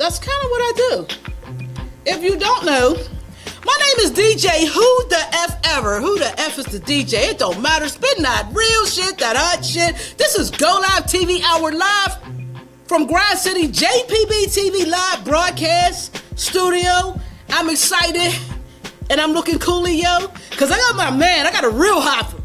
That's kind of what I do. If you don't know, my name is DJ Who the F Ever. Who the F is the DJ? It don't matter. Spitting that real shit, that hot shit. This is GoLiveTvHour live from Grind City JPBTv live broadcast studio. I'm excited and I'm looking coolio because I got my man. I got a real hopper.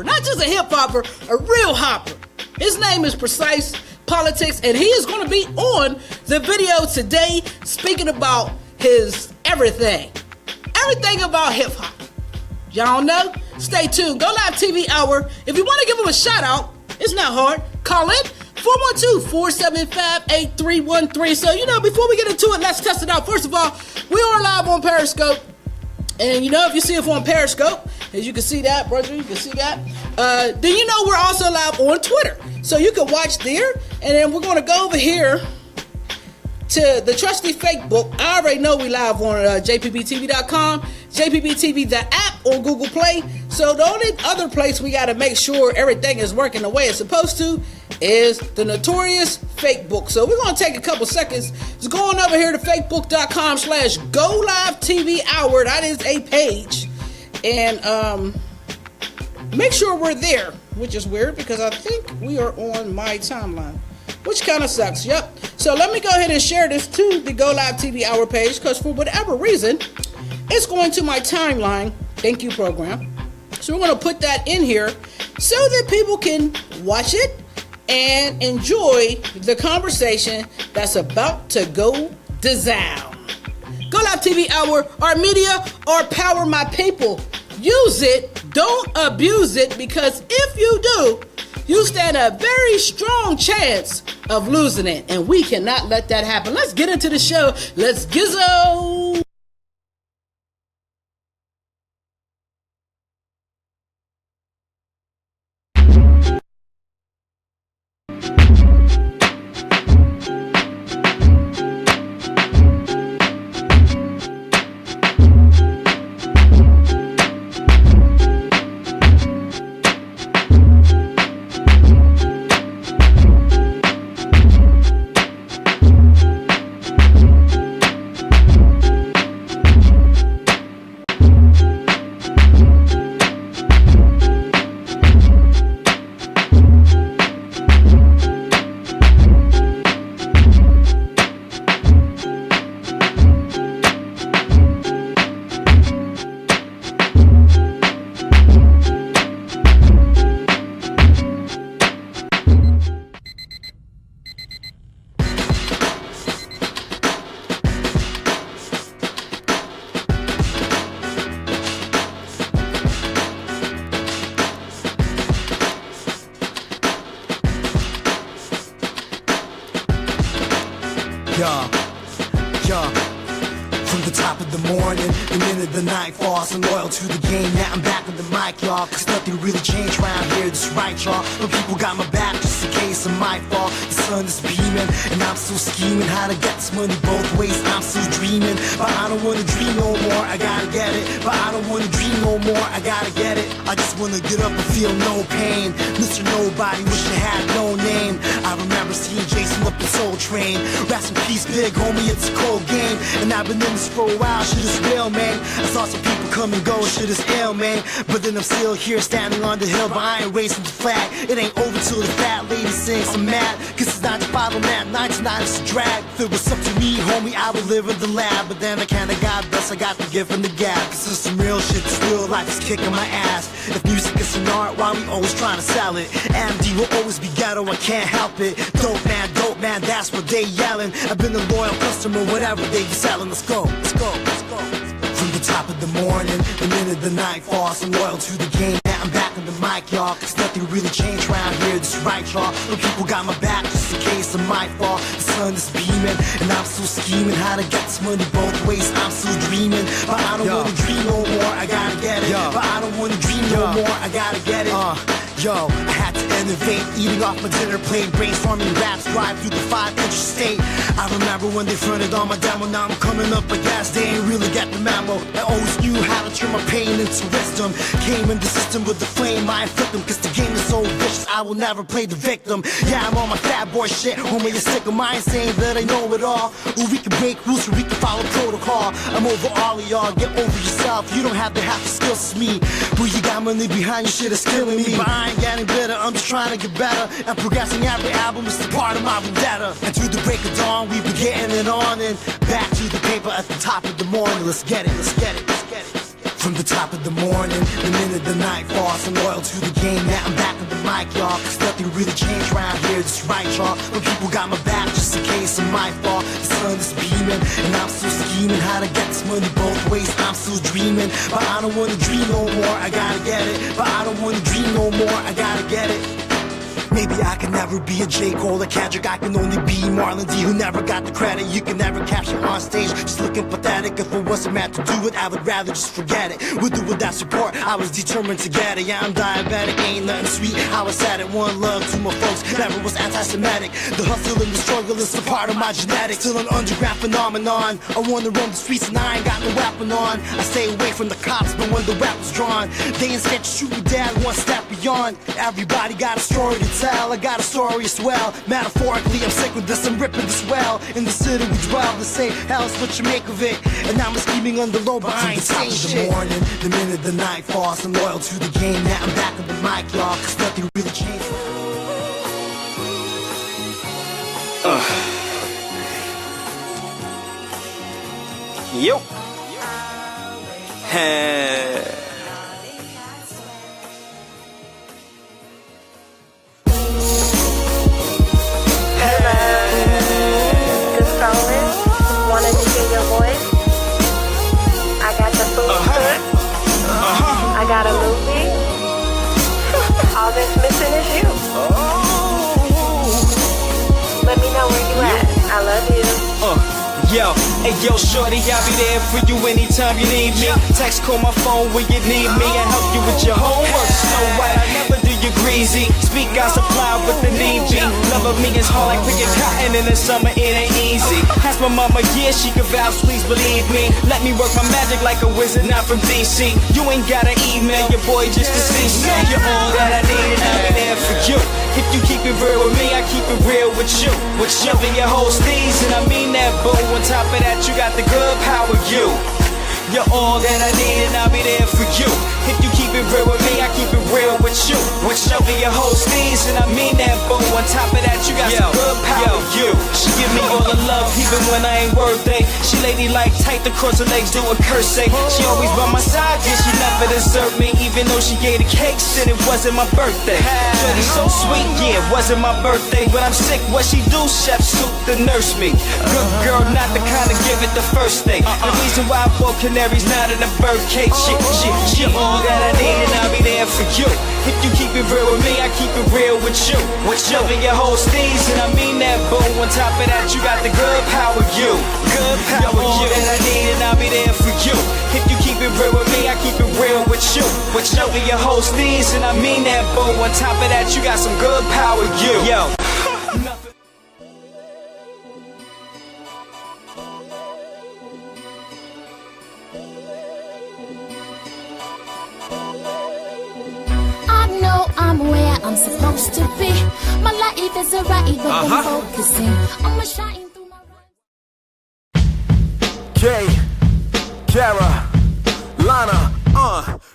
Not just a hip hopper, a real hopper. His name is Precyce Politix, and he is going to be on the video today speaking about his everything about hip hop. Y'all know? Stay tuned. GoLiveTvHour. If you want to give him a shout out, it's not hard. Call in 412-475-8313. So, before we get into it, let's test it out. First of all, we are live on Periscope. And if you see us on Periscope, as you can see that, brother, you can see that. Then we're also live on Twitter. So you can watch there. And then we're going to go over here to the trusty fake book. I already know we live on JPBTv.com, JPBTv, the app on Google Play. So the only other place we got to make sure everything is working the way it's supposed to is the notorious fake book. So we're going to take a couple seconds. Just go on over here to fakebook.com/GoLiveTvHour. That is a page. And make sure we're there, which is weird because I think we are on my timeline, which kind of sucks. Yep. So let me go ahead and share this to the GoLiveTvHour page because for whatever reason, it's going to my timeline. Thank you, program. So we're going to put that in here so that people can watch it and enjoy the conversation that's about to go down. GoLiveTvHour, our media, our power, my people. Use it, don't abuse it, because if you do, you stand a very strong chance of losing it, and we cannot let that happen. Let's get into the show. Let's gizzo. From the top of the morning, the minute the night falls, I'm loyal to the game. Now I'm back on the mic, y'all, cause nothing really changed around here, that's right, y'all. But people got my back just in case I might fall. The sun is beaming, and I'm still scheming how to get this money both ways. I'm still dreaming, but I don't wanna dream no more, I gotta get it. But I don't wanna dream no more, I gotta get it. I just wanna get up and feel no pain. Mr. Nobody, wish I had no name. I remember seeing Jason up the Soul Train. Rest in peace, big homie, it's a cold game. And I've been in this for a while, shit is real, man. I saw some people come and go, shit is ill, man. But then I'm still here standing on the hill, but I ain't raising the flag. It ain't over till the fat lady sings, I'm mad. Cause it's 95, I'm mad, 99 is a drag. If it was up to me, homie, I would live in the lab. But then I kinda got blessed, I got the gift and the gap. Cause it's some real shit, this real life is kicking my ass. If music is an art, why we always trying to sell it? MD will always be ghetto, I can't help it. Dope man, that's what they yelling. I've been a loyal customer, whatever they be selling. Let's go, let's go, let's go. From the top of the morning, the minute the night falls, I'm loyal to the game. Now I'm back on the mic, y'all, cause nothing really changed around here, that's right, y'all. But people got my back just in case I might fall. The sun is beaming, and I'm still scheming how to get this money both ways. I'm still dreaming, but I don't wanna dream no more, I gotta get it. But I don't wanna dream no more, I gotta get it. Yo, I had to innovate, eating off my dinner plate, brainstorming raps, drive through the 5 interstate. I remember when they fronted on my demo, now I'm coming up, I guess they ain't really got the memo. I always knew how to turn my pain into wisdom. Came in the system with the flame, I inflict them, cause the game is so vicious, I will never play the victim. Yeah, I'm on my fat boy shit, homie, you're sick of mine saying that I know it all. Or we can break rules or we can follow protocol. I'm over all of y'all, get over yourself, you don't have to have the skills as me. But you got money behind your shit is killing me. But I ain't getting better, I'm just trying to get better. And progressing every album is the part of my vendetta. And through the break of dawn, we be getting it on. And back to the paper at the top of the morning. Let's get it, let's get it, let's get it. From the top of the morning, the minute the night falls, I'm loyal to the game. Now I'm back on the mic, y'all, cause nothing really changed around here, that's right, y'all. But people got my back just in case of my fall. The sun is beaming, and I'm still scheming how to get this money both ways. I'm still dreaming, but I don't wanna dream no more, I gotta get it. But I don't wanna dream no more, I gotta get it. Maybe I can never be a J. Cole or Kendrick, I can only be Marlon D, who never got the credit. You can never capture on stage, just looking pathetic. If it wasn't meant to do it, I would rather just forget it. With or without support, I was determined to get it. Yeah, I'm diabetic, ain't nothing sweet, I was sad at one love to my folks, never was anti-Semitic. The hustle and the struggle is a part of my genetics, still an underground phenomenon. I wanna roam the streets and I ain't got no weapon on. I stay away from the cops, but when the weapon's drawn, they ain't scared to shoot me down one step beyond. Everybody got a story to tell, I got a story as well. Metaphorically, I'm sick with this, I'm ripping this well. In the city we dwell, the same hell's what you make of it. And I'm scheming on the low, but I ain't saying shit. From the top of the morning, the minute the night falls, I'm loyal to the game. Now I'm back on the mic, y'all, cause nothing really changed. Yo. Hey. Wanted to hear your voice. I got the food cooked. I got a movie. All that's missing is you. Let me know where you at. I love you. Yo, hey yo, shorty, I'll be there for you anytime you need me. Text, call my phone when you need me. I help you with your homework. Snow White, I never do you greasy. Speak, I supply with the need be. Love of me is hard like picking cotton in the summer, it ain't easy. Ask my mama, yeah, she can vouch, please believe me. Let me work my magic like a wizard, not from DC. You ain't gotta email your boy just to see me. You're all that I need and I'll be there for you. If you keep it real with me, I keep it real with you. With shoving your whole steez, and I mean that, boo. On top of that, you got the good power, you. You're all that I need and I'll be there for you. If you keep it real with me, I keep it real with you. With shoving your whole steez, and I mean that, boo. On top of that, you got some good power, you. She give me all the love, even when I ain't worthy. She ladylike, tight across her legs, doing cursing. She always by my side, yeah, she never desert me. Even though she gave the cakes and it wasn't my birthday. Shorty so sweet, yeah, it wasn't my birthday. When I'm sick, what she do? Chef soup to nurse me. Good girl, not the kind to give it the first day. The reason why I bought canaries, not in a birdcage. Shit, all that I need and I'll be there for you. If you keep it real with me, I keep it real with you. With shoving your whole steez, and I mean that, boo. On top of that, you got the good power, you. Good power, you. All that I need and I'll be there for you. If you keep it real with me, I keep it real with you. With shoving your whole steez, and I mean that, boo. On top of that, you got some good power, you. Yo. I'm where I'm supposed to be. My life is a ride, but I'm focusing. I'ma shine through my K, Kara, Lana,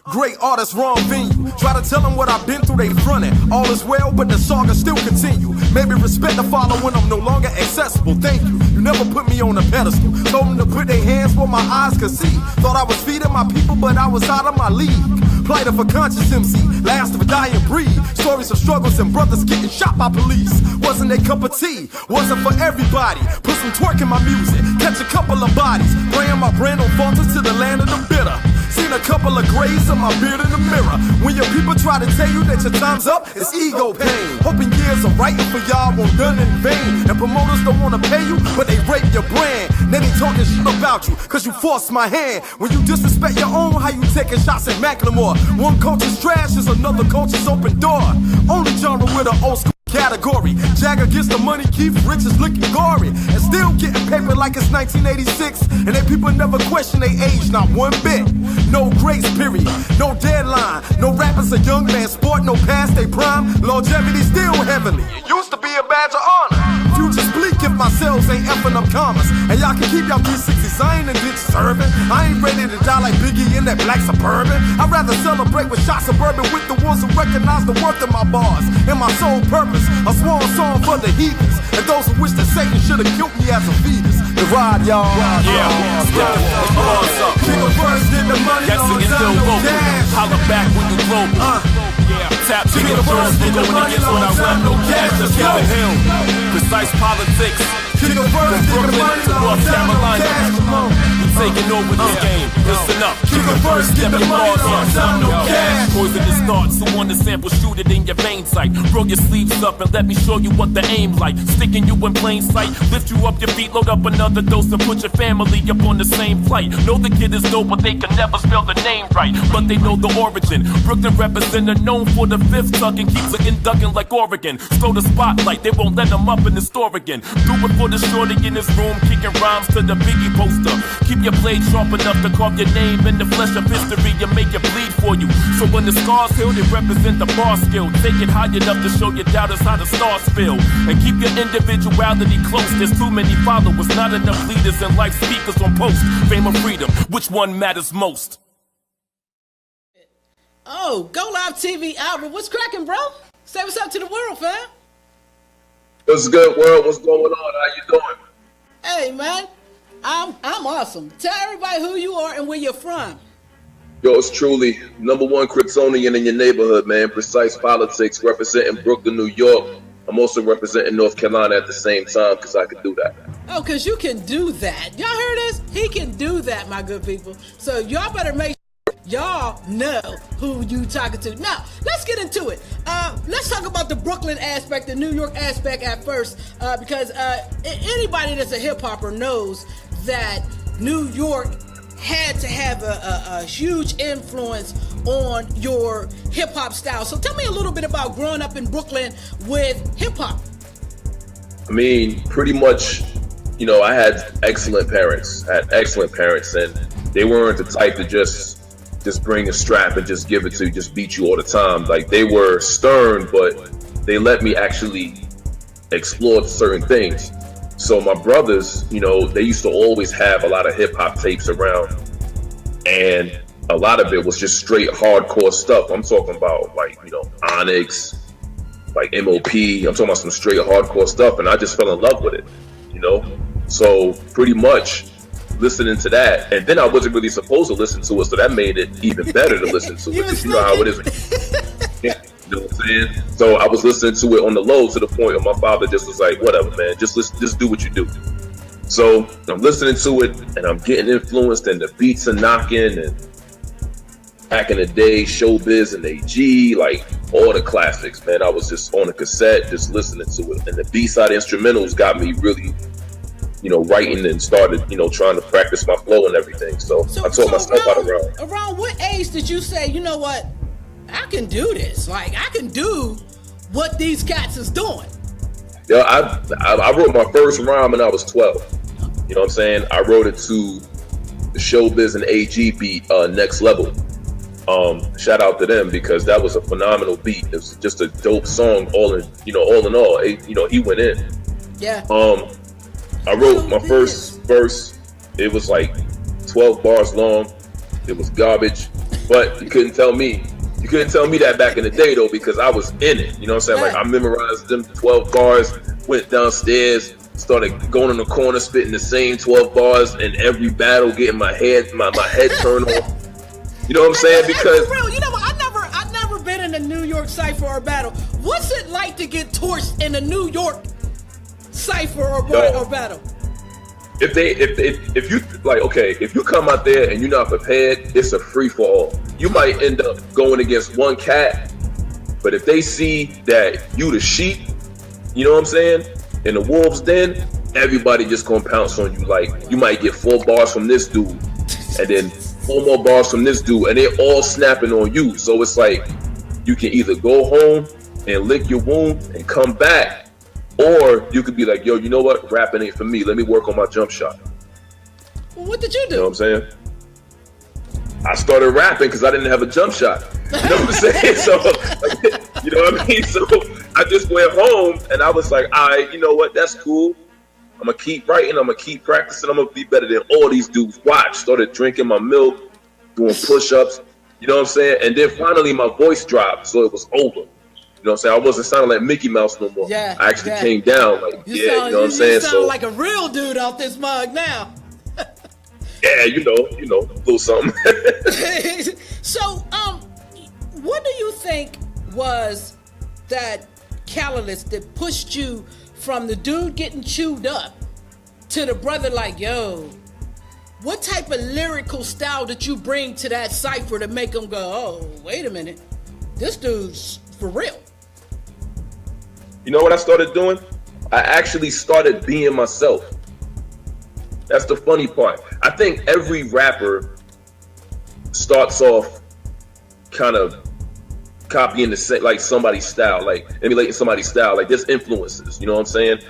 great artist, wrong venue. Try to tell them what I've been through, they frontin'. All is well, but the saga still continue. Maybe respect the follow when I'm no longer accessible. Thank you, you never put me on a pedestal. Told them to put their hands where my eyes could see. Thought I was feeding my people, but I was out of my league. Plight of a conscious MC, last of a dying breed. Stories of struggles and brothers getting shot by police. Wasn't a cup of tea, wasn't for everybody. Put some twerk in my music, catch a couple of bodies. Praying my brand on falters to the land of the bitter. Seen a couple of grays of my beard in the mirror. When your people try to tell you that your time's up, it's ego pain. Hoping years of writing for y'all won't done in vain. And promoters don't wanna pay you, but they rape your brand. Then they talk talking shit about you, cause you forced my hand. When you disrespect your own, how you taking shots at Macklemore? One culture's trash is another culture's open door. Only genre with an old school category. Jagger gets the money, Keith Richards looking gory, and still getting paper like it's 1986. And they people never question their age, not one bit. No grace period, no deadline. No rappers a young man sport, no past they prime. Longevity still heavenly. It used to be a badge of honor. Future's bleak if my cells ain't effing up commas. And y'all can keep y'all 360s, I ain't in ditch serving. I ain't ready to die like Biggie in that black Suburban. I'd rather celebrate with shots of bourbon with the ones who recognize the worth of my bars and my sole purpose. A swan song for the heathens and those who wish that Satan should have killed me as a fetus. The ride, y'all. Yeah, King of first, get the money, yes, no it's time, still no local. cash. Holla back when you global. Tap to the first, we're going against what I rap, no cash, just hit the hill. Precyce Politix. King of first, From get the Brooklyn money, to no North time, no Carolina. cash. Come on. We taking over this game. Listen up. King of first, get the money, no time, no cash. Poisonous thoughts, who want to sample, shoot it in your veins sight. Roll your sleeves up and let me show you what the aim like. Sticking you in plain sight, lift you up your feet, load up another dose and put your family up on the same flight. Know the kid is dope, but they can never spell the name right. But they know the origin. Brooklyn representative known for the fifth tuck and keeps looking ducking like Oregon. Stole the spotlight, they won't let them up in the store again. Do it for the shorty in this room, kicking rhymes to the Biggie poster. Keep your blade sharp enough to carve your name in the flesh of history and make it bleed for you. So when the scars heal, they represent the bar skill. Take it high enough to show your doubters how the stars feel. And keep your individuality close. There's too many followers, not enough leaders and life speakers on post. Fame or freedom, which one matters most? Oh, GoLiveTvHour. What's cracking, bro? Say what's up to the world, fam. What's good, world? What's going on? How you doing? Hey, man. I'm awesome. Tell everybody who you are and where you're from. Yo, it's truly #1 Kryptonian in your neighborhood, man. Precyce Politix, representing Brooklyn, New York. I'm also representing North Carolina at the same time because I can do that. Oh, because you can do that. Y'all heard this? He can do that, my good people. So y'all better make sure y'all know who you talking to. Now, let's get into it. Let's talk about the Brooklyn aspect, the New York aspect at first, because anybody that's a hip-hopper knows that New York had to have a huge influence on your hip-hop style. So tell me a little bit about growing up in Brooklyn with hip-hop. I mean, pretty much, you know, I had excellent parents. And they weren't the type to just bring a strap and just give it to you, just beat you all the time. Like, they were stern, but they let me actually explore certain things. So my brothers, you know, they used to always have a lot of hip hop tapes around, and a lot of it was just straight hardcore stuff. I'm talking about, like, you know, Onyx, like MOP. I'm talking about some straight hardcore stuff, and I just fell in love with it, you know? So pretty much listening to that, and then I wasn't really supposed to listen to it, so that made it even better to listen to it, because you know how it is. You know what I'm saying? So I was listening to it on the low to the point where my father just was like, whatever, man, just listen, just do what you do. So I'm listening to it and I'm getting influenced, and the beats are knocking, and back in the day, Showbiz and AG, like all the classics, man. I was just on a cassette, just listening to it. And the B-side instrumentals got me really, you know, writing, and started, you know, trying to practice my flow and everything. So I taught myself how to rhyme. Around what age did you say, you know what, I can do this? Like, I can do what these cats is doing. Yeah, I wrote my first rhyme when I was 12. You know what I'm saying? I wrote it to the Showbiz and AG beat, Next Level. Shout out to them, because that was a phenomenal beat. It was just a dope song, all in all. You know, he went in. Yeah. I wrote my first verse. It was like 12 bars long. It was garbage, but you couldn't tell me. You couldn't tell me that back in the day, though, because I was in it. You know what I'm saying? Like, I memorized them 12 bars, went downstairs, started going in the corner, spitting the same 12 bars in every battle, getting my head turned off. You know what I'm saying? Because for real, you know what? I've never been in a New York cipher or battle. What's it like to get torched in a New York cipher or battle? If you like, okay, if you come out there and you're not prepared, it's a free for all. You might end up going against one cat, but if they see that you the sheep, you know what I'm saying, in the wolves' den, everybody just gonna pounce on you. Like, you might get 4 bars from this dude, and then 4 more bars from this dude, and they're all snapping on you. So it's like, you can either go home and lick your wound and come back, or you could be like, yo, you know what? Rapping ain't for me. Let me work on my jump shot. Well, what did you do? You know what I'm saying? I started rapping because I didn't have a jump shot. You know what I'm saying? So, you know what I mean? So I just went home and I was like, all right, you know what? That's cool. I'm going to keep writing. I'm going to keep practicing. I'm going to be better than all these dudes. Watch. Started drinking my milk, doing push-ups. You know what I'm saying? And then finally my voice dropped, so it was over. You know what I'm saying? I wasn't sounding like Mickey Mouse no more. Yeah, I actually came down. Like, you know what I'm saying? You sound like a real dude out this mug now. Yeah, you know, a little something. So, what do you think was that catalyst that pushed you from the dude getting chewed up to the brother like, yo, what type of lyrical style did you bring to that cipher to make them go, oh, wait a minute, this dude's for real? You know what I started doing? I actually started being myself. That's the funny part. I think every rapper starts off kind of copying like somebody's style, like emulating somebody's style. Like, there's influences, you know what I'm saying?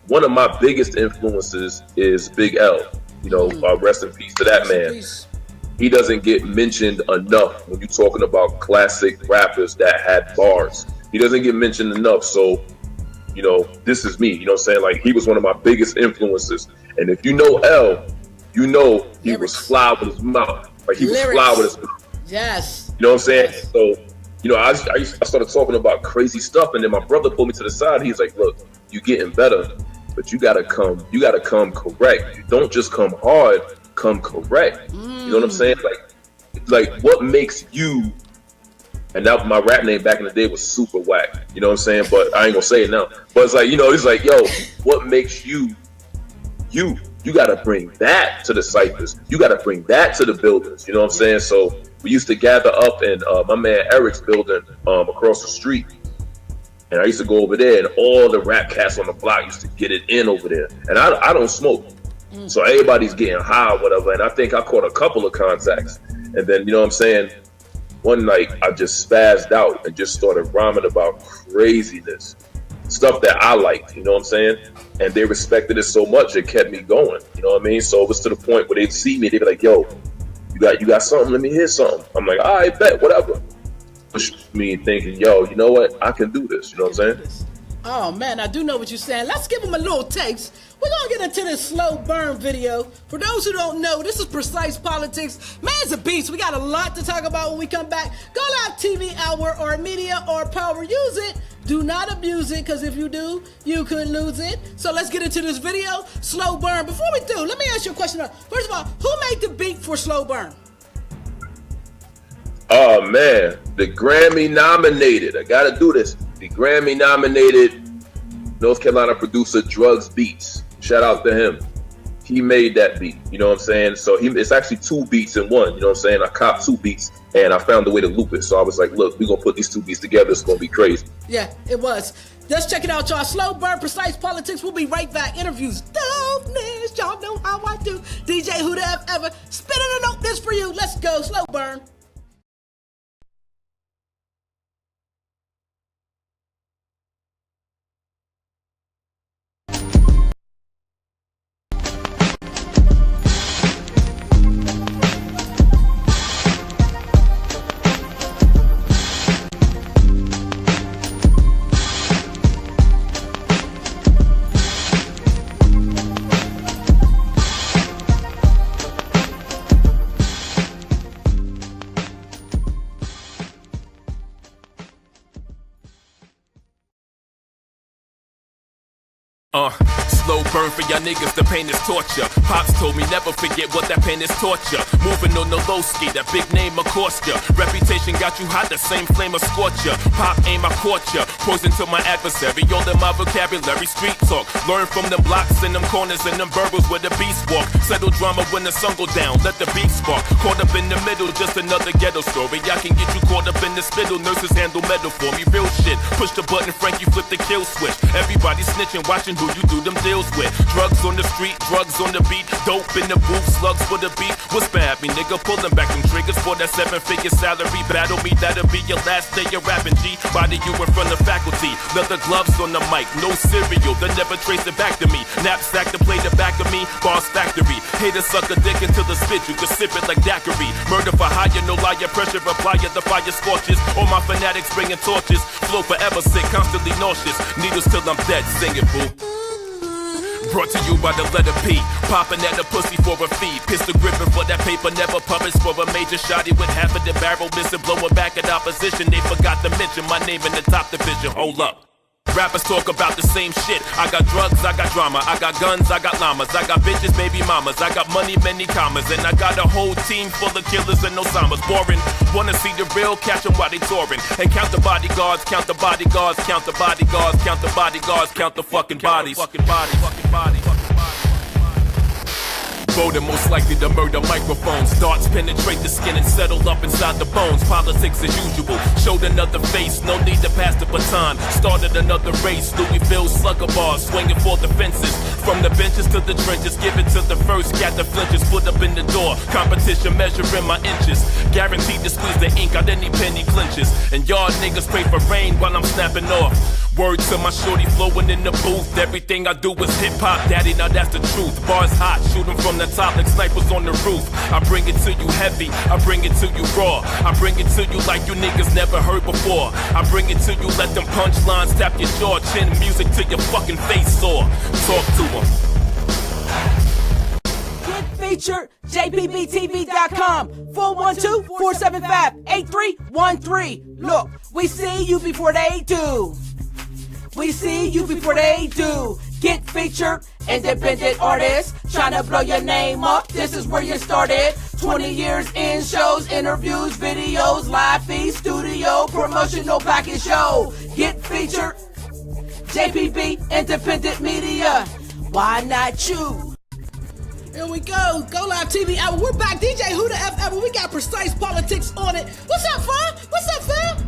One of my biggest influences is Big L. You know, rest in peace to that man. He doesn't get mentioned enough when you're talking about classic rappers that had bars. He doesn't get mentioned enough. So, you know, this is me. You know what I'm saying? Like, he was one of my biggest influences. And if you know L, you know he was fly with his mouth. Like, he was fly with his mouth. Yes. You know what I'm saying? Yes. So, you know, I started talking about crazy stuff, and then my brother pulled me to the side. He's like, look, you getting better, but you gotta come correct. You don't just come hard, come correct. You know what I'm saying? Like what makes you, and now my rap name back in the day was Super Whack. You know what I'm saying? But I ain't gonna say it now. But it's like, you know, it's like, yo, what makes you? You gotta bring that to the ciphers. You gotta bring that to the buildings. You know what I'm saying? So we used to gather up in my man Eric's building across the street. And I used to go over there, and all the rap cats on the block used to get it in over there. And I don't smoke. So everybody's getting high or whatever. And I think I caught a couple of contacts. And then, you know what I'm saying? One night I just spazzed out and just started rhyming about craziness. Stuff that I liked, you know what I'm saying? And they respected it so much, it kept me going. You know what I mean? So it was to the point where they'd see me, they'd be like, yo, you got something? Let me hear something. I'm like, all right, bet, whatever. Push me thinking, yo, you know what? I can do this. You know what I'm saying? Oh, man, I do know what you're saying. Let's give them a little taste. We're going to get into this slow burn video. For those who don't know, this is Precyce Politix. Man's a beast. We got a lot to talk about when we come back. GoLiveTvHour or media or power. Use it. Do not abuse it, because if you do, you could lose it. So let's get into this video. Slow burn. Before we do, let me ask you a question. First of all, who made the beat for Slow Burn? Oh, man. The Grammy nominated. I got to do this. The Grammy nominated North Carolina producer Drugs Beats. Shout out to him. He made that beat. You know what I'm saying? So it's actually 2 beats in one. You know what I'm saying? I copped 2 beats and I found a way to loop it. So I was like, look, we're going to put these 2 beats together. It's going to be crazy. Yeah, it was. Let's check it out, y'all. Slow Burn, Precyce Politix. We'll be right back. Interviews. Dopeness. Y'all know how I do. DJ Who the F Ever. Spinning a note this for you. Let's go. Slow Burn. Slow burn for y'all niggas, the pain is torture. Pops told me never forget what that pain is torture. Moving on the low ski, that big name will cost ya. Reputation got you hot, the same flame will scorch ya. Pop aim, I caught ya. Poison to my adversary, all in my vocabulary, street talk. Learn from them blocks and them corners and them burrows where the beast walk. Settle drama when the sun go down, let the beat spark. Caught up in the middle, just another ghetto story. I can get you caught up in the spittle, nurses handle metal for me. Real shit, push the button, Frankie flip the kill switch. Everybody snitching, watching who you do them deals deals with. Drugs on the street, drugs on the beat, dope in the booth, slugs for the beat. What's bad, me nigga? Pulling back them triggers for that 7-figure salary. Battle me, that'll be your last day of rapping, G. Body you in front of faculty, leather gloves on the mic, no cereal, they never trace it back to me. Knapsack to play the back of me, Boss Factory. Hater suck a dick until the spit, you can sip it like daiquiri. Murder for hire, no liar, pressure apply, the fire scorches. All my fanatics bringing torches, flow forever sick, constantly nauseous. Needles till I'm dead, sing it, boo. Brought to you by the letter P. Popping at a pussy for a fee. Pistol gripping for that paper, never published for a major shotty with half of the barrel missing. Blowing back at opposition, they forgot to mention my name in the top division. Hold up. Rappers talk about the same shit. I got drugs, I got drama, I got guns, I got llamas, I got bitches, baby mamas, I got money, many commas, and I got a whole team full of killers and Osamas. Boring, wanna see the real, catch them while they touring. And count the bodyguards, count the bodyguards, count the bodyguards, count the bodyguards, count the fucking bodies. Voted most likely to murder microphones. Darts penetrate the skin and settle up inside the bones. Politics as usual, showed another face. No need to pass the baton. Started another race. Louisville slugger bars, swinging for the fences. From the benches to the trenches, give it to the first cat that flinches. Put up in the door, competition measuring my inches. Guaranteed to squeeze the ink out any penny clinches. And y'all niggas pray for rain while I'm snapping off. Word to my shorty flowing in the booth. Everything I do is hip-hop, daddy, now that's the truth. Bars hot, shooting from the top like snipers on the roof. I bring it to you heavy, I bring it to you raw. I bring it to you like you niggas never heard before. I bring it to you, let them punchlines tap your jaw. Chin music to your fucking face sore. Talk to them. Get featured, JPBTv.com, 412-475-8313. Look, we see you before they do. We see you before they do. Get featured, independent artists, trying to blow your name up. This is where you started. 20 years in shows, interviews, videos, live feed, studio, promotional package show. Get featured, JPB, independent media. Why not you? Here we go. GoLiveTvHour. We're back. DJ Who the F Ever. We got Precyce Politix on it. What's up, fam? What's up, fam?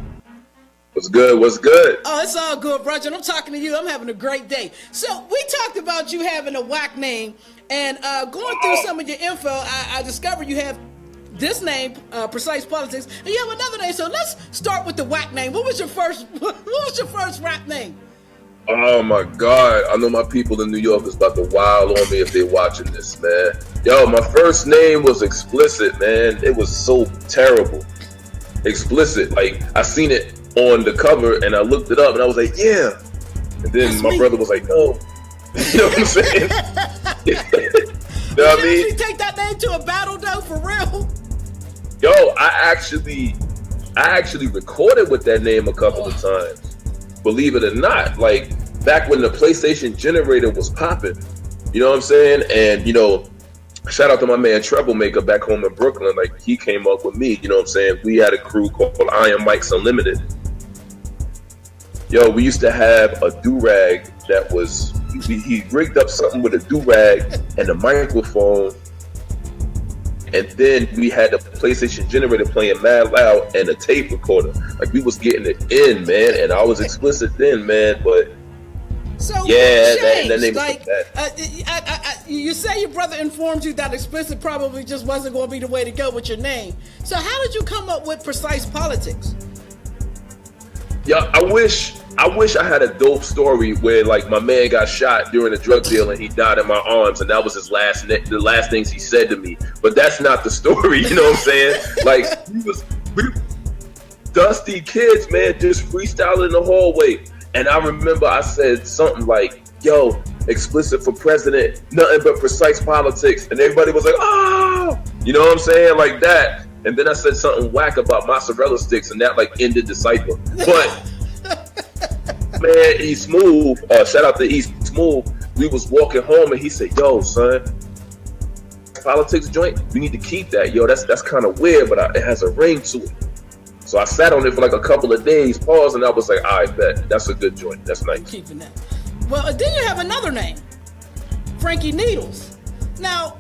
What's good? What's good? Oh, it's all good, brother. I'm talking to you. I'm having a great day. So we talked about you having a whack name, and going through some of your info, I discovered you have this name, Precyce Politix, and you have another name. So let's start with the whack name. What was your first rap name? Oh my God! I know my people in New York is about to wild on me if they're watching this, man. Yo, my first name was Explicit, man. It was so terrible. Explicit. Like, I seen it on the cover and I looked it up and I was like, yeah. And then That's my me. brother was like, no. You know what I'm saying? You know what I mean? Did you take that name to a battle though, for real? Yo, I actually recorded with that name a couple of times. Believe it or not, like back when the PlayStation generator was popping. You know what I'm saying? And you know, shout out to my man Troublemaker back home in Brooklyn. Like, he came up with me, you know what I'm saying? We had a crew called Iron Mike's Unlimited. Yo, we used to have a do-rag that was, he rigged up something with a do-rag and a microphone. And then we had the PlayStation generator playing mad loud and a tape recorder. Like, we was getting it in, man. And I was explicit then, man, but So yeah, changed. that name Like, was bad. you say your brother informed you that Explicit probably just wasn't going to be the way to go with your name. So how did you come up with Precyce Politix? Yeah, I wish I had a dope story where like my man got shot during a drug deal and he died in my arms and that was his the last things he said to me. But that's not the story, you know what I'm saying? Like, we dusty kids, man, just freestyling in the hallway. And I remember I said something like, yo, Explicit for president, nothing but Precyce Politix. And everybody was like, oh, you know what I'm saying? Like that. And then I said something whack about mozzarella sticks and that like ended the cipher. But man, E Smooth, shout out to E Smooth, we was walking home and he said, yo, son, Politix joint, we need to keep that. Yo, that's kind of weird, but it has a ring to it. So I sat on it for like a couple of days, paused, and I was like, I bet that's a good joint. That's nice. Keeping that. Well, then you have another name, Frankie Needles. Now,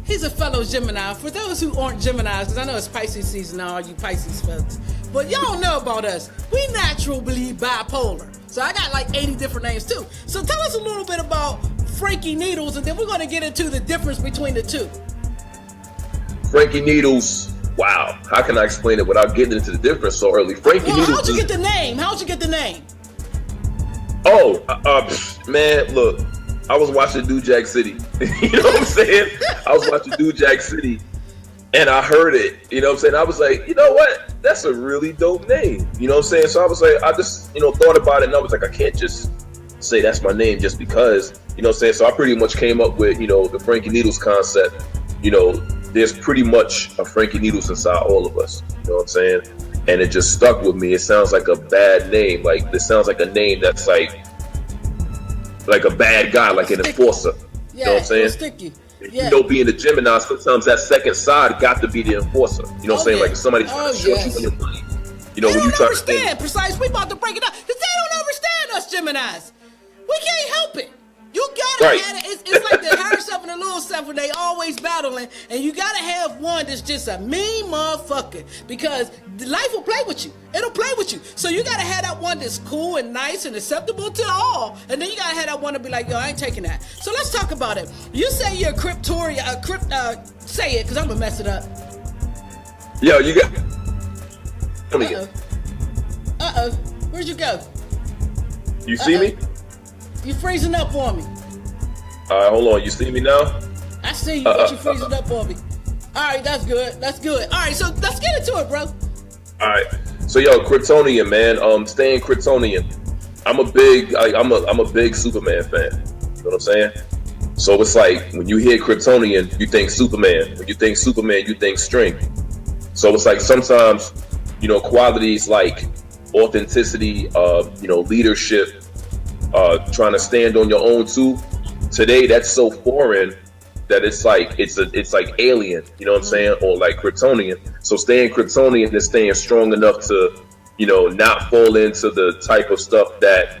he's a fellow Gemini. For those who aren't Geminis, because I know it's Pisces season now, all you Pisces folks, but y'all know about us. We naturally bipolar. So So I got like 80 different names too. So tell us a little bit about Frankie Needles, and then we're going to get into the difference between the two. Frankie Needles. Wow, how can I explain it without getting into the difference so early? Frankie Needles. How'd you get the name? How'd you get the name? Oh, man, look, I was watching New Jack City. You know what I'm saying? I was watching New Jack City, and I heard it. You know what I'm saying? I was like, you know what? That's a really dope name. You know what I'm saying? So I was like, I just, thought about it, and I was like, I can't just say that's my name just because. You know what I'm saying? So I pretty much came up with, the Frankie Needles concept. There's pretty much a Frankie Needles inside all of us. You know what I'm saying? And it just stuck with me. It sounds like a bad name. Like, it sounds like a name that's like a bad guy, like an enforcer. Yeah, you know what I'm saying? Sticky. Yeah. Being a Gemini, sometimes that second side got to be the enforcer. You know what I'm saying? Like, if somebody's trying to short you on your money. They don't understand, Precyce. We about to break it down. Because they don't understand us Geminis. We can't help it. You gotta have it. It's like the higher self and the little self when they always battling, and you gotta have one that's just a mean motherfucker because life will play with you. It'll play with you. So you gotta have that one that's cool and nice and acceptable to all, and then you gotta have that one to be like, yo, I ain't taking that. So let's talk about it. You say you're a Cryptorian, say it, because I'm gonna mess it up. Yo, you got. Where'd you go? You see me? You freezing up on me. All right, hold on. You see me now? I see you, but you freezing up on me. All right, that's good. That's good. All right, so let's get into it, bro. All right. So, yo, Kryptonian, man. Staying Kryptonian. I'm a big Superman fan. You know what I'm saying? So it's like when you hear Kryptonian, you think Superman. When you think Superman, you think strength. So it's like sometimes, qualities like authenticity, leadership, trying to stand on your own too. Today, that's so foreign that it's like alien. You know what I'm saying? Or like Kryptonian. So staying Kryptonian is staying strong enough to, not fall into the type of stuff that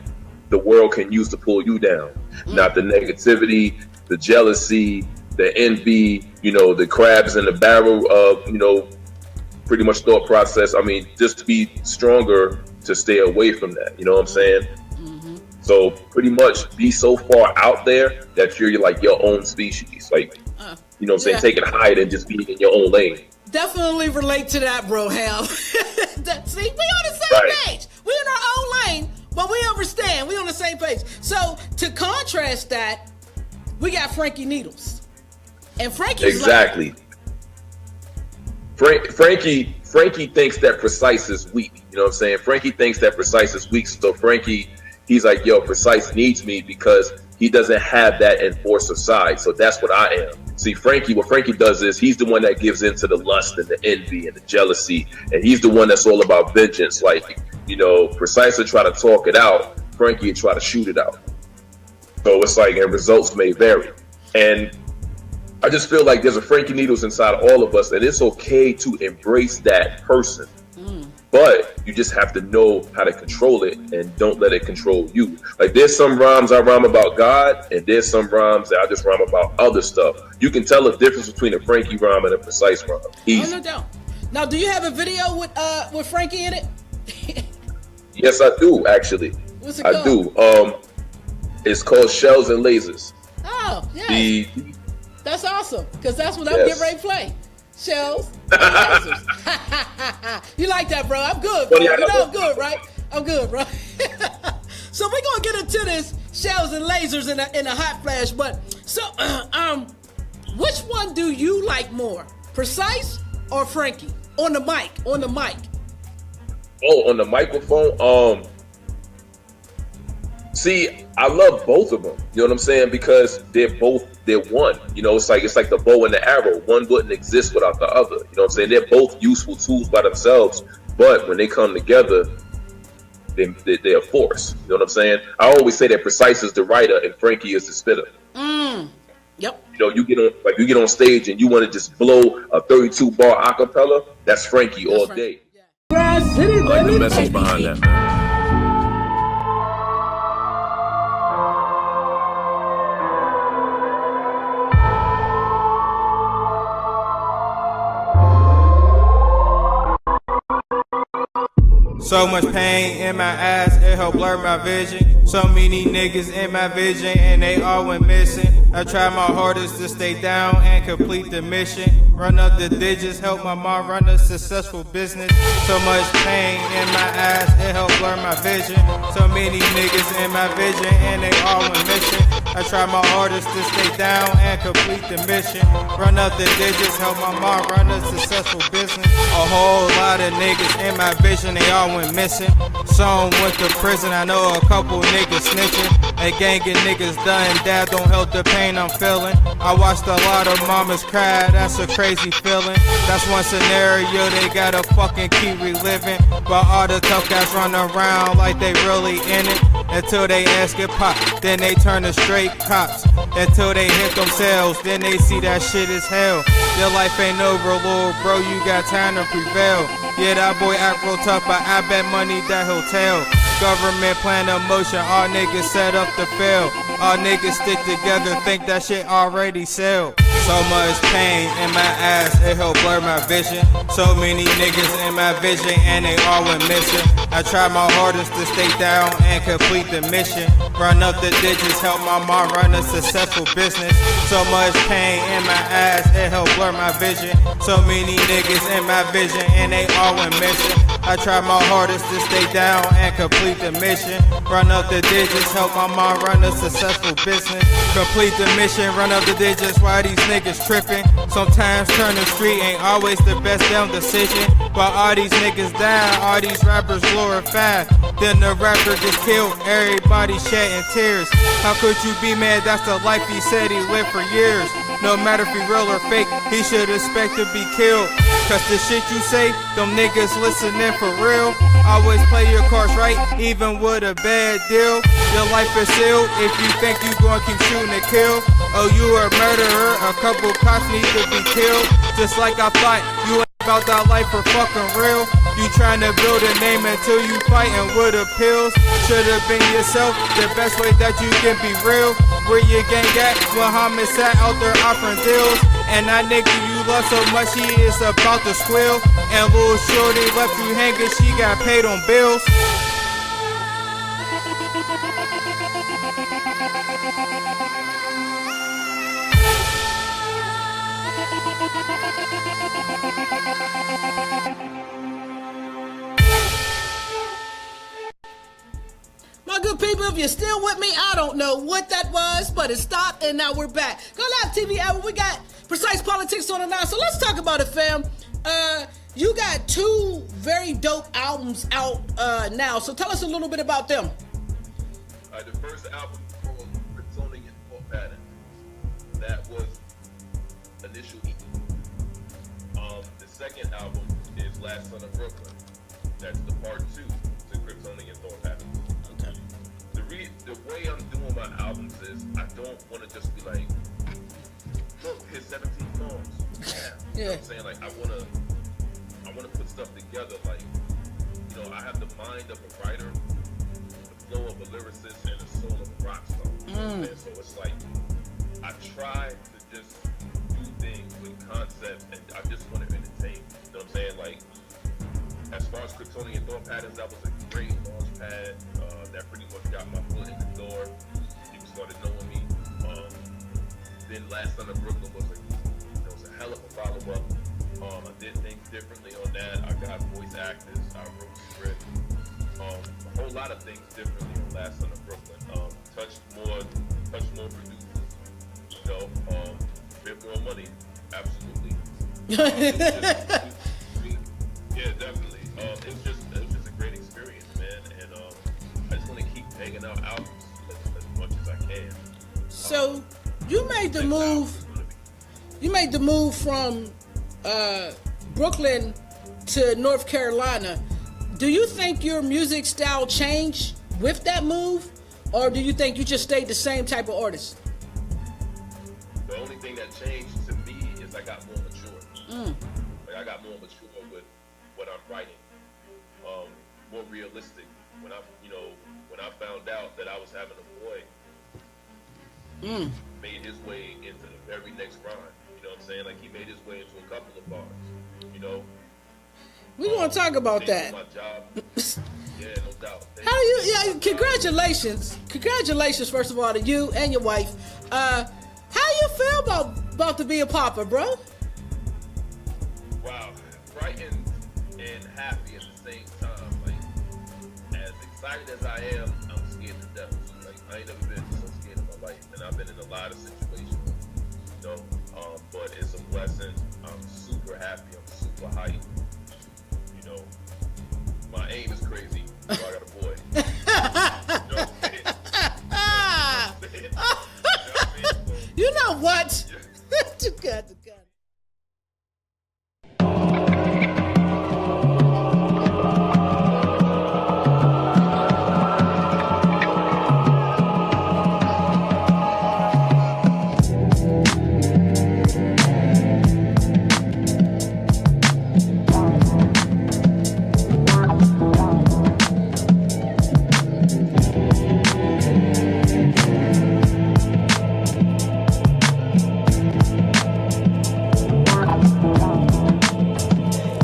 the world can use to pull you down. Not the negativity, the jealousy, the envy. The crabs in the barrel of pretty much thought process. I mean, just to be stronger to stay away from that. You know what I'm saying? So pretty much be so far out there that you're like your own species. Like, you know what I'm saying? Take it higher than just being in your own lane. Definitely relate to that, bro, Hal. See, we on the same page. We in our own lane, but we understand. We on the same page. So to contrast that, we got Frankie Needles. And Frankie's exactly. Frankie thinks that Precyce is weak. You know what I'm saying? Frankie thinks that Precyce is weak. So Frankie, he's like, yo, Precyce needs me because he doesn't have that enforcer side. So that's what I am. See, what Frankie does is he's the one that gives into the lust and the envy and the jealousy. And he's the one that's all about vengeance. Like, Precyce will try to talk it out. Frankie will try to shoot it out. So it's like, and results may vary. And I just feel like there's a Frankie Needles inside of all of us. And it's okay to embrace that person. But you just have to know how to control it and don't let it control you. Like there's some rhymes I rhyme about God, and there's some rhymes that I just rhyme about other stuff. You can tell the difference between a Frankie rhyme and a Precyce rhyme. Easy. No doubt. Now, do you have a video with Frankie in it? Yes, I do actually. What's it called? I do. It's called Shells and Lasers. Oh, yeah. That's awesome because that's what I'm getting ready to play. Shells. You like that, bro? I'm good, bro. I'm good, right? I'm good, bro. So we're gonna get into this shells and lasers in a hot flash. But so, which one do you like more, Precyce or Frankie? On the mic. Oh, on the microphone. See, I love both of them. You know what I'm saying? Because they're one. It's like the bow and the arrow. One wouldn't exist without the other. You know what I'm saying? They're both useful tools by themselves, but when they come together, they're a force. You know what I'm saying? I always say that Precyce is the writer and Frankie is the spitter. Yep. You get on stage and you want to just blow a 32 bar acapella. That's Frankie all day. I like the message behind that, man. So much pain in my eyes, it helped blur my vision. So many niggas in my vision and they all went missing. I tried my hardest to stay down and complete the mission. Run up the digits, help my mom run a successful business. So much pain in my eyes, it helped blur my vision. So many niggas in my vision and they all went missing. I tried my hardest to stay down and complete the mission. Run up the digits, help my mom run a successful business. A whole lot of niggas in my vision, they all went missing. Some went to prison, I know a couple niggas snitching. A gang of niggas done, that don't help the pain I'm feeling. I watched a lot of mamas cry, that's a crazy feeling. That's one scenario they gotta fucking keep reliving. But all the tough guys run around like they really in it. Until they ass get popped, then they turn to straight cops. Until they hit themselves, then they see that shit is hell. Your life ain't over, little bro, you got time to prevail. Yeah, that boy act real tough, but I bet money that he'll tell. Government plan of motion, all niggas set up to fail. All niggas stick together, think that shit already sell. So much pain in my eyes, it helped blur my vision. So many niggas in my vision and they all went missing. I tried my hardest to stay down and complete the mission. Run up the digits, help my mom run a successful business. So much pain in my eyes, it helped blur my vision. So many niggas in my vision and they all went missing. I tried my hardest to stay down and complete the mission. Run up the digits, help my mom run a successful business. Complete the mission, run up the digits, why these niggas tripping? Sometimes turn the street ain't always the best damn decision. But all these niggas die, all these rappers glorified. Then the rapper gets killed, everybody shedding tears. How could you be mad? That's the life he said he lived for years. No matter if he real or fake, he should expect to be killed. Cause the shit you say, them niggas listening for real. Always play your cards right, even with a bad deal. Your life is sealed if you think you gonna keep shooting to kill. Oh, you a murderer, a couple cops need to be killed. Just like I thought, you ain't about that life for fucking real. You trying to build a name until you fighting with the pills. Should've been yourself, the best way that you can be real. Where your gang at? Muhammad sat out there offering deals. And that nigga you love so much, he is about to squeal. And little shorty left you hanging, she got paid on bills. My good people, if you're still with me, I don't know what that was, but it stopped and now we're back. Go Live TV Hour, we got Precyce Politix on the line, so let's talk about it, fam. You got two very dope albums out now, so tell us a little bit about them. The first album called Kryptonian Thought Pattern, that was initial EP. The second album is Last Son of Brooklyn. That's the part 2 to Kryptonian Thought Pattern. Okay. The way I'm doing my albums is I don't want to just be like, look, here's 17 songs. You know what I'm saying? Like I wanna put stuff together. Like, you know, I have the mind of a writer, the flow of a lyricist, and the soul of a rock star. You know what I'm saying? So it's like I try to just do things with concept, and I just want to entertain. You know what I'm saying? Like, as far as Kryptonian Thought Patterns, that was a great launch pad. That pretty much got my foot in the door. People started knowing me. Then Last Son of Brooklyn was a hell of a follow-up. I did things differently on that. I got voice actors. I wrote script. A whole lot of things differently on Last Son of Brooklyn. Touched more producers. You know, a bit more money. Absolutely. Yeah, definitely. It was just a great experience, man. And I just want to keep hanging out albums as much as I can. So you made the move. You made the move from Brooklyn to North Carolina. Do you think your music style changed with that move, or do you think you just stayed the same type of artist? The only thing that changed to me is I got more mature. Like I got more mature with what I'm writing, more realistic. When I found out that I was having a boy, made his way into the very next rhyme. You know what I'm saying? Like he made his way into a couple of bars. You know. We want to talk about that. My job. Yeah, no doubt. How do you? Yeah, congratulations, first of all, to you and your wife. How you feel about to be a papa, bro? Wow, frightened and happy at the same time. Like, as excited as I am, I'm scared to death. Like, I ain't never been so scared in my life, and I've been in a lot of situations, you know. But it's a blessing. I'm super happy. I'm super hyped. You know, my aim is crazy. So I got a boy. You know what? You got the gun.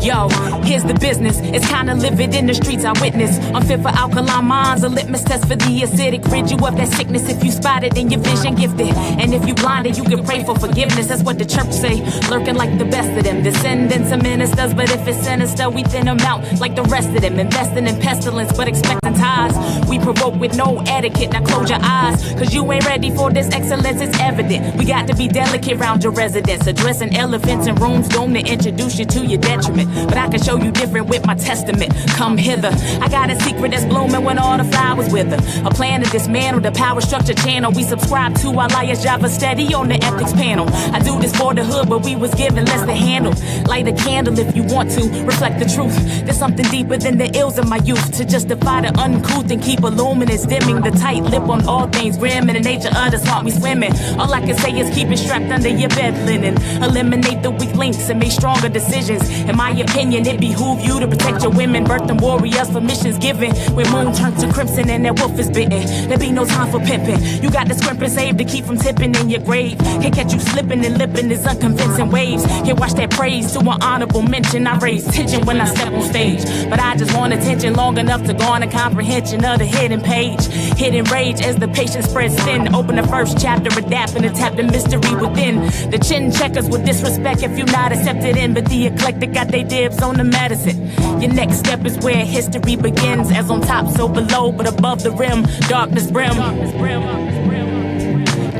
Yo, here's the business. It's kinda livid in the streets I witness. Unfit for alkaline minds, a litmus test for the acidic. Rid you of that sickness if you spot it in your vision gifted. And if you blinded, you can pray for forgiveness. That's what the church say. Lurking like the best of them. Descendants of ministers, but if it's sinister, we thin them out like the rest of them. Investing in pestilence, but expecting ties. We provoke with no etiquette. Now close your eyes, cause you ain't ready for this excellence. It's evident. We got to be delicate round your residence. Addressing elephants in rooms doomed to introduce you to your detriment. But I can show you different with my testament. Come hither. I got a secret that's blooming when all the flowers wither. A plan to dismantle the power structure channel. We subscribe to our Lryics Java steady on the ethics panel. I do this for the hood, but we was given less to handle. Light a candle if you want to. Reflect the truth. There's something deeper than the ills of my youth. To justify the uncouth and keep a luminous. Dimming the tight lip on all things grim. And the nature of the swamp we swimming. All I can say is keep it strapped under your bed linen. Eliminate the weak links and make stronger decisions. In my opinion, it behoove you to protect your women. Birth them warriors for missions given. When moon turns to crimson and that wolf is bitten. There be no time for pimping. You got the scrimp and save to keep from tipping in your grave. Can't catch you slipping and lipping these unconvincing waves. Can't watch that praise to an honorable mention. I raise tension when I step on stage. But I just want attention long enough to garner comprehension of the hidden page. Hidden rage as the patience spreads thin. Open the first chapter, adapt and tap the mystery within. The chin checkers with disrespect if you not accepted in. But the eclectic got they dibs on the medicine. Your next step is where history begins. As on top, so below, but above the rim. Darkness brim.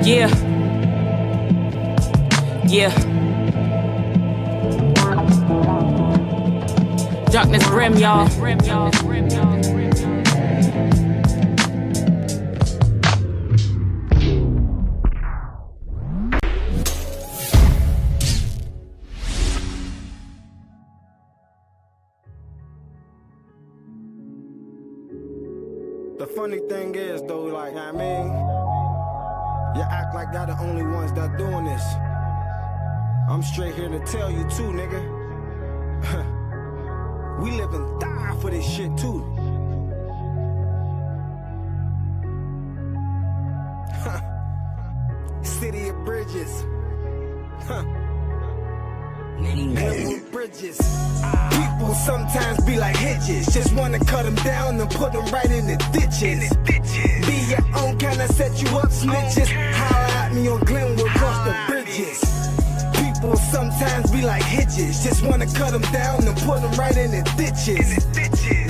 Yeah. Yeah. Darkness brim, y'all. The funny thing is, though, like, I mean, you act like y'all the only ones that doing this. I'm straight here to tell you, too, nigga. We live and die for this shit, too. City of bridges. Glenwood bridges. People sometimes be like hitches. Just wanna cut them down and put them right in the ditches. Be your own kind of set you up, snitches. Holler at me on Glenwood, cross the bridges. People sometimes be like hitches. Just wanna cut them down and put them right in the ditches.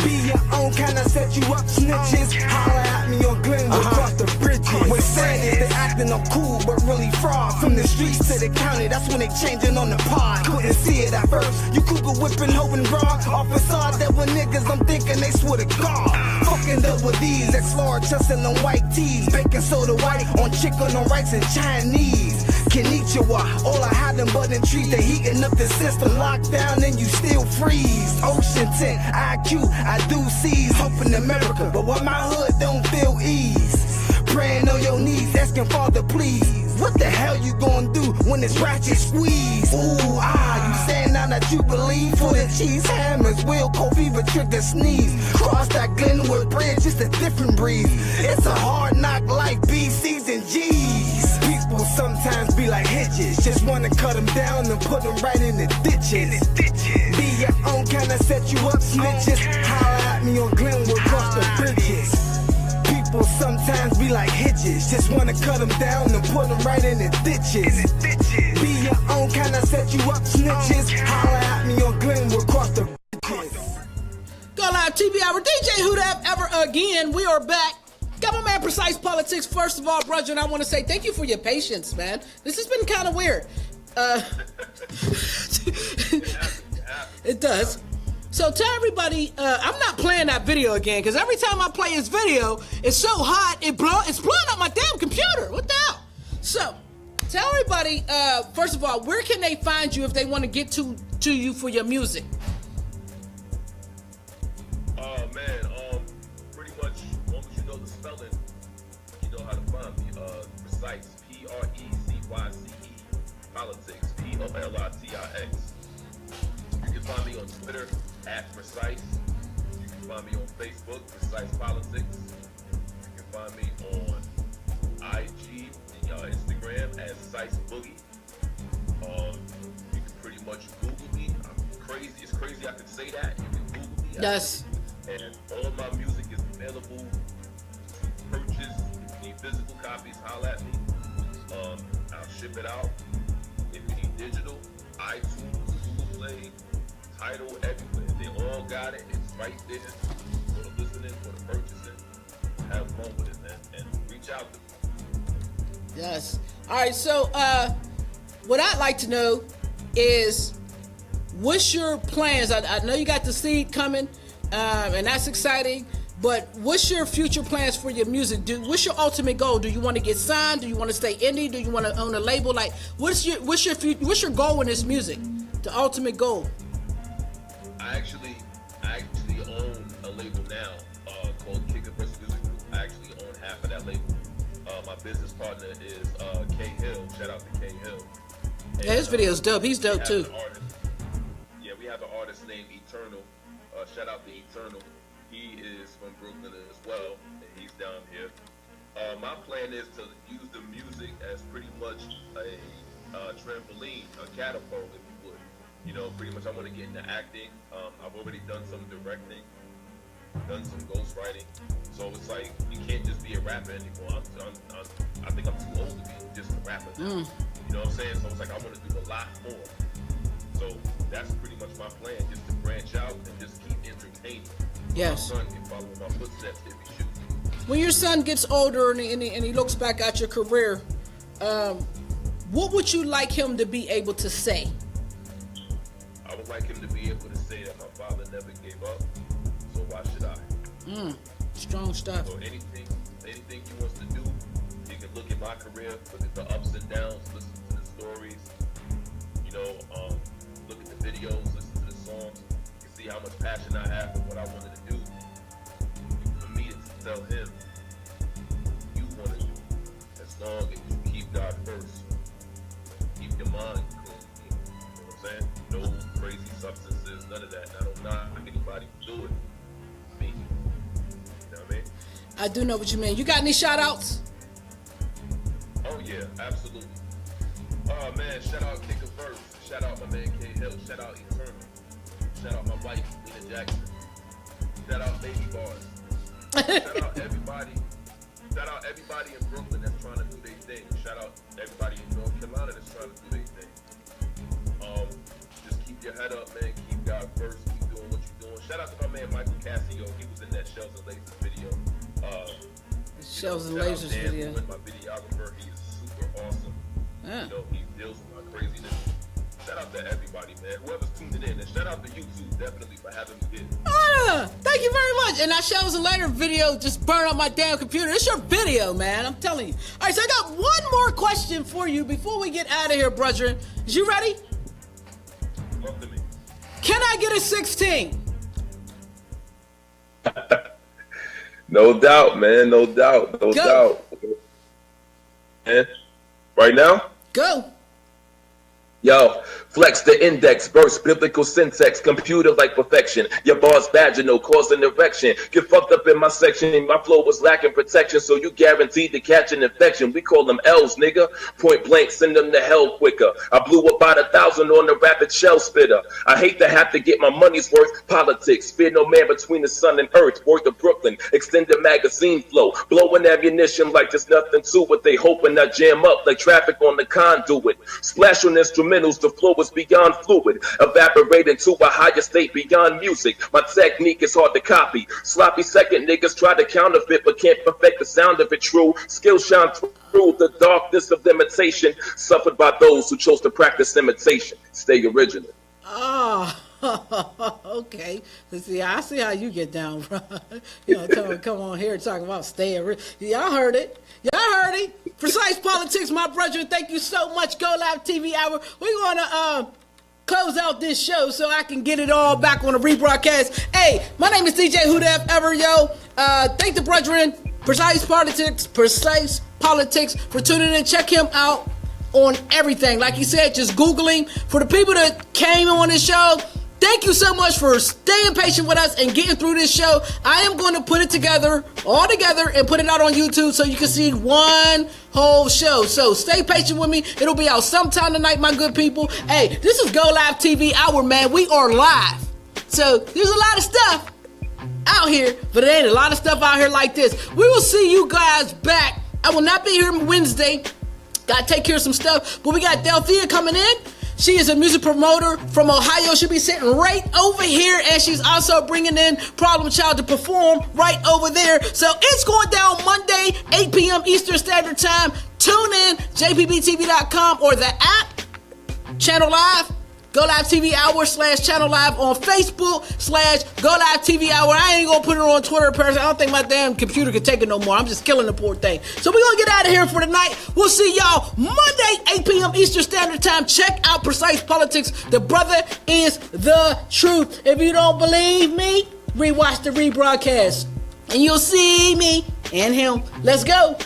Be your own kind of set you up, snitches. Holler at me on Glenwood, cross the bridges. When saying it, they acting all cool, but really fraud. From the streets to the county, that's when they changing on the pod. Couldn't see it at first. You cougar whipping, hoping raw. Off facade that were niggas, I'm thinking they swear to God. Fucking up with these, ex-large, chesting on white tees. Baking soda white on chicken on rice and Chinese. Konnichiwa, all I had them button trees. They heating up the system, locked down and you still freeze. Ocean tint, IQ, I do seize. Hoping America, but what my hood don't feel ease. Praying on your knees, asking Father please. What the hell you gonna do when it's ratchet squeeze? Ooh, you saying now that you believe? For the cheese hammers, will cold fever trigger sneeze. Cross that Glenwood bridge, it's a different breeze. It's a hard knock life, BCs and G's. People sometimes be like hitches. Just wanna cut them down and put them right in the ditches. Be your own kind of set you up, snitches. Holler at me on Glenwood, cross the bridges. People sometimes be like hitches. Just wanna cut them down and put them right in the ditches. Be your own kind of set you up, snitches. Holler at me on Glenwood, cross the bridges. Go Live TV Hour, DJ Who That Ever again. We are back. Got my man Precyce Politix. First of all, brother, and I want to say thank you for your patience, man. This has been kind of weird. It does. So tell everybody, I'm not playing that video again, because every time I play his video, it's so hot, it's blowing up my damn computer. What the hell? So tell everybody, first of all, where can they find you if they want to get to you for your music? Pretty much, as long as you know the spelling, you know how to find me. Precyce, Precyce, Politix, Politix. You can find me on Twitter @Precyce. You can find me on Facebook, Precyce Politix. You can find me on IG, Instagram @Cyce Boogie. You can pretty much Google me. I'm crazy. It's crazy I can say that. You can Google me. Yes. And all of my music is available to purchase. If you need physical copies, holla at me. I'll ship it out. If you need digital, iTunes, Google Play, Tidal, everywhere. They all got it. It's right there for the listening, for the purchasing. Have fun with it, man. And reach out to me. Yes. All right, so what I'd like to know is what's your plans? I know you got the seed coming, and that's exciting. But what's your future plans for your music? What's your ultimate goal? Do you want to get signed? Do you want to stay indie? Do you want to own a label? Like, what's your goal in this music? The ultimate goal. I actually own a label now called Kick It Music Group. I actually own half of that label. My business partner is K Hill. Shout out to K Hill. And, Yeah, his video's dope. He's dope too. Yeah, we have an artist named Eternal. Shout out to Eternal. He is from Brooklyn as well, and he's down here. My plan is to use the music as pretty much a trampoline, a catapult, if you would. You know, pretty much I want to get into acting. I've already done some directing, done some ghostwriting. So it's like, you can't just be a rapper anymore. I think I'm too old to be just a rapper now. You know what I'm saying? So it's like, I want to do a lot more. So that's pretty much my plan, just to branch out and just keep entertaining. Yes. My son can follow my footsteps if he shoots. When your son gets older and he looks back at your career, what would you like him to be able to say? I would like him to be able to say that my father never gave up, so why should I? Strong stuff. So anything he wants to do, he can look at my career, look at the ups and downs, listen to the stories, you know, look at the videos, listen to the songs, you can see how much passion I have for what I wanted to do. For me to tell him, you want to do, as long as you keep God first, keep your mind clean, you know what I'm saying? No crazy substances, none of that. I don't knock anybody who do it. Me. You know what I mean? I do know what you mean. You got any shout outs? Oh yeah, absolutely. Oh man, shout out Kick a Verse. Shout out my man K Hill. Shout out Eternal. Shout out my wife, Lena Jackson. Shout out Baby Bars. Shout out everybody. Shout out everybody in Brooklyn that's trying to do their thing. Shout out everybody in North Carolina that's trying to do their thing. Just keep your head up, man. Keep God first. Keep doing what you're doing. Shout out to my man Michael Cassio. He was in that Shells and Lasers video. Shells and Lasers video. My videographer, he is super awesome. Yeah. You know, he deals with my craziness. Shout out to everybody, man. Whoever's tuning in, and shout out to YouTube definitely for having me here. Thank you very much. And that Shells and Lasers video just burned up my damn computer. It's your video, man. I'm telling you. All right, so I got one more question for you before we get out of here, brethren. Is you ready? Love to me. Can I get a 16? No doubt, man. No doubt. No doubt. Man, right now? Go. Yo, flex the index, burst biblical syntax, computer like perfection. Your bar's vaginal, causing erection. Get fucked up in my section. My flow was lacking protection, so you guaranteed to catch an infection. We call them L's, nigga. Point blank, send them to hell quicker. I blew about 1,000 on the rapid shell spitter. I hate to have to get my money's worth. Politics, fear no man between the sun and earth. Worth of Brooklyn, extended magazine flow. Blowing ammunition like there's nothing to it. They hoping I jam up like traffic on the conduit. Splash on instrumentals, the flow is beyond fluid. Evaporating to a higher state beyond music. My technique is hard to copy. Sloppy second niggas try to counterfeit but can't perfect the sound of it true. Skills shine through the darkness of imitation. Suffered by those who chose to practice imitation. Stay original. Oh, okay. See, I see how you get down, bro. You know, come on here and talk about staying rich. Y'all heard it. Y'all heard it. Precyce Politix, my brother. Thank you so much. Go Live TV Hour. We're going to close out this show so I can get it all back on the rebroadcast. Hey, my name is DJ WhoDeFever, yo. Thank the brethren, Precyce Politix for tuning in. Check him out on everything. Like he said, just Googling. For the people that came on this show, thank you so much for staying patient with us and getting through this show. I am going to put it together, all together, and put it out on YouTube so you can see one whole show. So stay patient with me. It'll be out sometime tonight, my good people. Hey, this is Go Live TV Hour, man. We are live. So there's a lot of stuff out here, but there ain't a lot of stuff out here like this. We will see you guys back. I will not be here Wednesday. Got to take care of some stuff. But we got Delphia coming in. She is a music promoter from Ohio. She'll be sitting right over here. And she's also bringing in Problem Child to perform right over there. So it's going down Monday, 8 p.m. Eastern Standard Time. Tune in, JPBTv.com or the app, Channel Live. Go Live TV Hour /Channel Live on Facebook /Go Live TV Hour. I ain't gonna put it on Twitter person. I don't think my damn computer can take it no more. I'm just killing the poor thing. So we're gonna get out of here for tonight. We'll see y'all Monday, 8 p.m. Eastern Standard Time. Check out Precyce Politix. The brother is the truth. If you don't believe me, rewatch the rebroadcast and you'll see me and him. Let's go.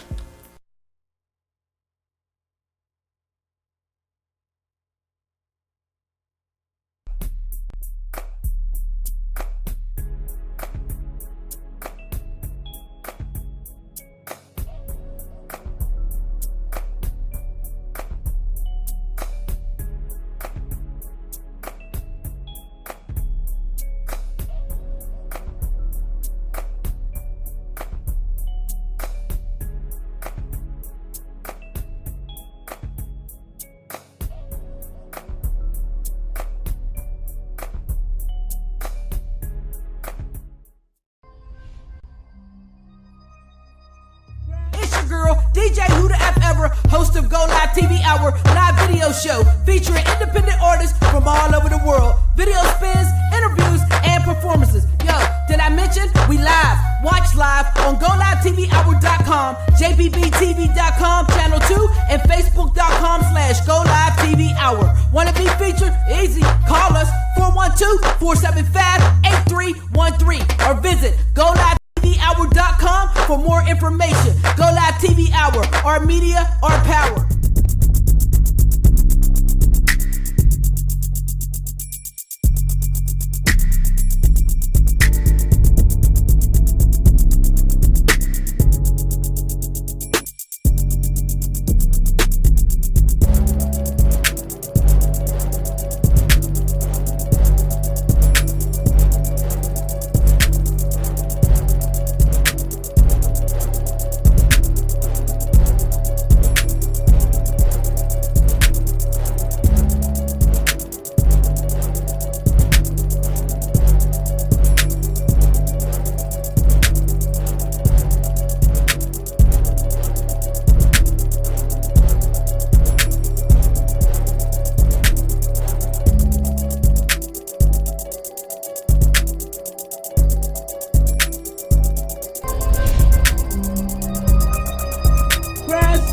DJ WhoDeFever, host of Go Live TV Hour live video show featuring independent artists from all over the world. Video spins, interviews, and performances. Yo, did I mention we live? Watch live on GoLiveTvHour.com, JPBTv.com, Channel 2, and Facebook.com/GoLiveTvHour. Want to be featured? Easy. Call us 412-475-8313 or visit GoLiveTvHour.com for more information. Go Live TV Hour, our media, our power.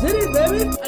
City, baby.